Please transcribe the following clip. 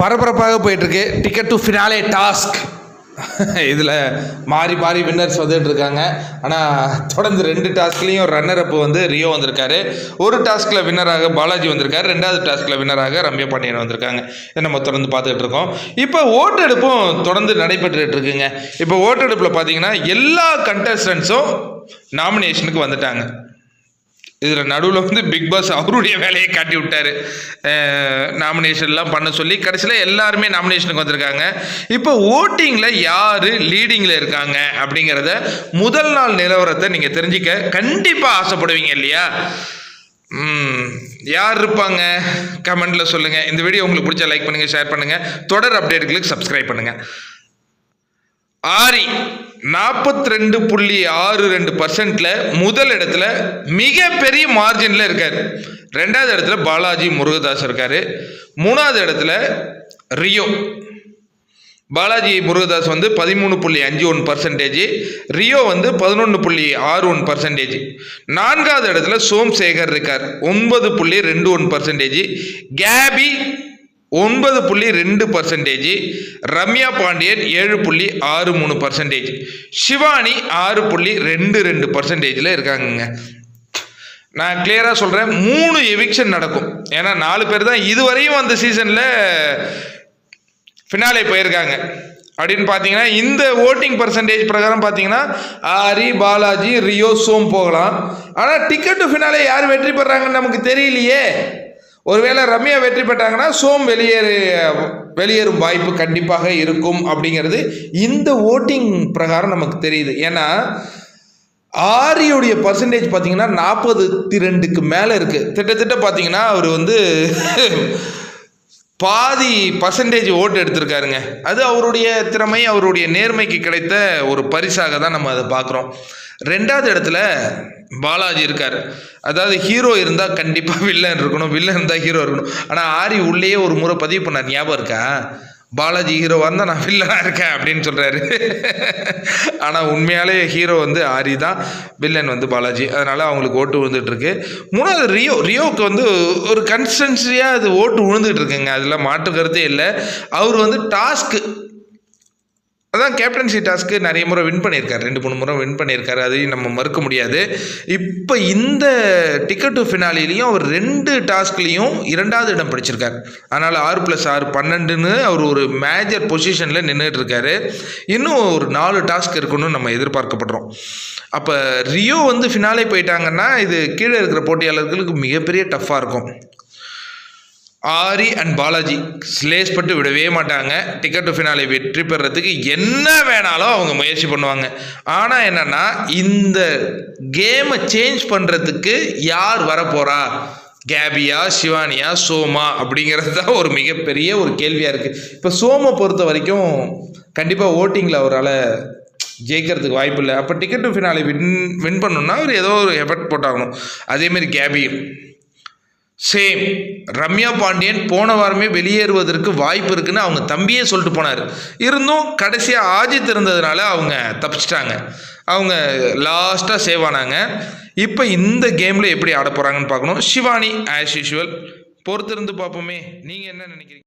பரபரப்பாக போயிட்டுருக்கு. Ticket to finale task இதில் மாறி மாறி வின்னர்ஸ் வந்துட்டு இருக்காங்க. ஆனால் தொடர்ந்து 2 டாஸ்க்லேயும் ரன்னர் அப் வந்து ரியோ வந்திருக்காரு. ஒரு டாஸ்கில் வின்னராக பாலாஜி வந்திருக்காரு. 2வது டாஸ்கில் வின்னராக ரம்யா பாண்டியன் வந்திருக்காங்க. இதை நம்ம தொடர்ந்து பார்த்துக்கிட்டு இருக்கோம். இப்போ ஓட்டெடுப்பும் தொடர்ந்து நடைபெற்றுட்டு இருக்குங்க. இப்போ ஓட்டெடுப்பில் பார்த்தீங்கன்னா எல்லா கண்டஸ்டன்ஸும் நாமினேஷனுக்கு வந்துட்டாங்க. இதில் நடுவில் வந்து பிக் பாஸ் அவருடைய வேலையை காட்டி விட்டார். நாமினேஷன்லாம் பண்ண சொல்லி கடைசியில் எல்லாருமே நாமினேஷனுக்கு வந்திருக்காங்க. இப்போ ஓட்டிங்கில் யார் லீடிங்கில் இருக்காங்க அப்படிங்கிறத முதல் நாள் நிலவரத்தை நீங்கள் தெரிஞ்சிக்க கண்டிப்பாக ஆசைப்படுவீங்க இல்லையா? யார் இருப்பாங்க கமெண்டில் சொல்லுங்கள். இந்த வீடியோ உங்களுக்கு பிடிச்சா லைக் பண்ணுங்கள், ஷேர் பண்ணுங்கள். தொடர் அப்டேட்டுகளுக்கு சப்ஸ்கிரைப் பண்ணுங்கள். ஆரி 42.62% முதல் இடத்துல மிகப்பெரிய மார்ஜினில் இருக்கார். 2வது இடத்துல பாலாஜி முருகதாஸ் இருக்கார். 3வது இடத்துல ரியோ. பாலாஜி முருகதாஸ் வந்து 13.51%, ரியோ வந்து 11.61%. 4வது இடத்துல சோம்சேகர் இருக்கார் 9.21%, கேபி 9.2%, ரம்யா பாண்டியன் 7.63%, சிவானி 6.22% இருக்காங்க. நான் கிளியராக சொல்கிறேன், 3 எவிக்ஷன் நடக்கும். ஏன்னா 4 பேர் தான் இதுவரையும் அந்த சீசனில் ஃபினாலே போயிருக்காங்க. அப்படின்னு பார்த்தீங்கன்னா இந்த ஓட்டிங் பர்சன்டேஜ் பிரகாரம் பார்த்தீங்கன்னா ஆரி, பாலாஜி, ரியோ, சோம் போகலாம். ஆனால் டிக்கெட் டு ஃபினாலே யார் வெற்றி பெறாங்கன்னு நமக்கு தெரியலையே. ஒருவேளை ரம்யா வெற்றி பெற்றாங்கன்னா சோம் வெளியேறும் வாய்ப்பு கண்டிப்பாக இருக்கும் அப்படிங்கிறது இந்த ஓட்டிங் பிரகாரம் நமக்கு தெரியுது. ஏன்னா ஆரியோடைய பர்சன்டேஜ் பார்த்தீங்கன்னா 42க்கு மேலே இருக்குது. கிட்டத்தட்ட பார்த்தீங்கன்னா அவர் வந்து பாதி பர்சன்டேஜ் ஓட்டு எடுத்திருக்காருங்க. அது அவருடைய திறமை, அவருடைய நேர்மைக்கு கிடைத்த ஒரு பரிசாக தான் நம்ம அதை பார்க்குறோம். 2வது இடத்துல பாலாஜி இருக்கார். அதாவது ஹீரோ இருந்தால் கண்டிப்பாக வில்லன் இருக்கணும், வில்லன் இருந்தால் ஹீரோ இருக்கணும். ஆனால் ஆரி உள்ளேயே ஒரு முறை பதிவு பண்ணார், ஞாபகம் இருக்கா? பாலாஜி ஹீரோவாக இருந்தால் நான் வில்லனாக இருக்கேன் அப்படின்னு சொல்கிறாரு. ஆனால் உண்மையாலே ஹீரோ வந்து ஆரி தான், வில்லன் வந்து பாலாஜி. அதனால் அவங்களுக்கு ஓட்டு விழுந்துட்டுருக்கு. 3வது ரியோவுக்கு வந்து ஒரு கன்சிஸ்டன்சியாக அது ஓட்டு விழுந்துட்டு இருக்குங்க. அதில் மாற்று கருத்தே இல்லை. அவர் வந்து டாஸ்க்கு, அதான் கேப்டன்சி டாஸ்க்கு நிறைய முறை வின் பண்ணியிருக்காரு, 2-3 முறை வின் பண்ணியிருக்காரு. அதையும் நம்ம மறுக்க முடியாது. இப்போ இந்த டிக்கெட் டு ஃபினாலிலையும் அவர் 2 டாஸ்க்லேயும் 2வது இடம் பிடிச்சிருக்காரு. அதனால் 6+6 12ன்னு அவர் ஒரு மேஜர் பொசிஷனில் நின்றுட்டு இருக்காரு. இன்னும் ஒரு 4 டாஸ்க் இருக்கணும்னு நம்ம எதிர்பார்க்கப்படுறோம். அப்போ ரியோ வந்து ஃபினாலே போயிட்டாங்கன்னா இது கீழே இருக்கிற போட்டியாளர்களுக்கு மிகப்பெரிய டஃப்பாக இருக்கும். ஆரி அண்ட் பாலாஜி ஸ்லேஸ் பட்டு விடவே மாட்டாங்க. டிக்கெட் டு ஃபினாலே வெற்றி பெறத்துக்கு என்ன வேணாலும் அவங்க முயற்சி பண்ணுவாங்க. ஆனால் என்னன்னா இந்த கேமை சேஞ்ச் பண்ணுறதுக்கு யார் வரப்போறா, கேபியா, சிவானியா, சோமா அப்படிங்கிறது தான் ஒரு மிகப்பெரிய ஒரு கேள்வியாக இருக்குது. இப்போ சோமை பொறுத்த வரைக்கும் கண்டிப்பாக ஓட்டிங்கில் அவரால் ஜெயிக்கிறதுக்கு வாய்ப்பு இல்லை. அப்போ டிக்கெட் டு ஃபினாலே வின் பண்ணணும்னா அவர் ஏதோ ஒரு எஃபர்ட் போட்டாகணும். அதேமாரி கேபியும் சேம். ரம்யா பாண்டியன் போன வாரமே வெளியேறுவதற்கு வாய்ப்பு இருக்குன்னு அவங்க தம்பியே சொல்லிட்டு போனார். இருந்தும் கடைசியாக ஆஜித் இருந்ததுனால அவங்க தப்பிச்சிட்டாங்க. அவங்க லாஸ்ட்டாக சேவ் ஆனாங்க. இப்போ இந்த கேமில் எப்படி ஆட போகிறாங்கன்னு பார்க்கணும். சிவானி ஆஸ் யூஷுவல் பொறுத்திருந்து பார்ப்போமே. நீங்கள் என்ன நினைக்கிறீங்க?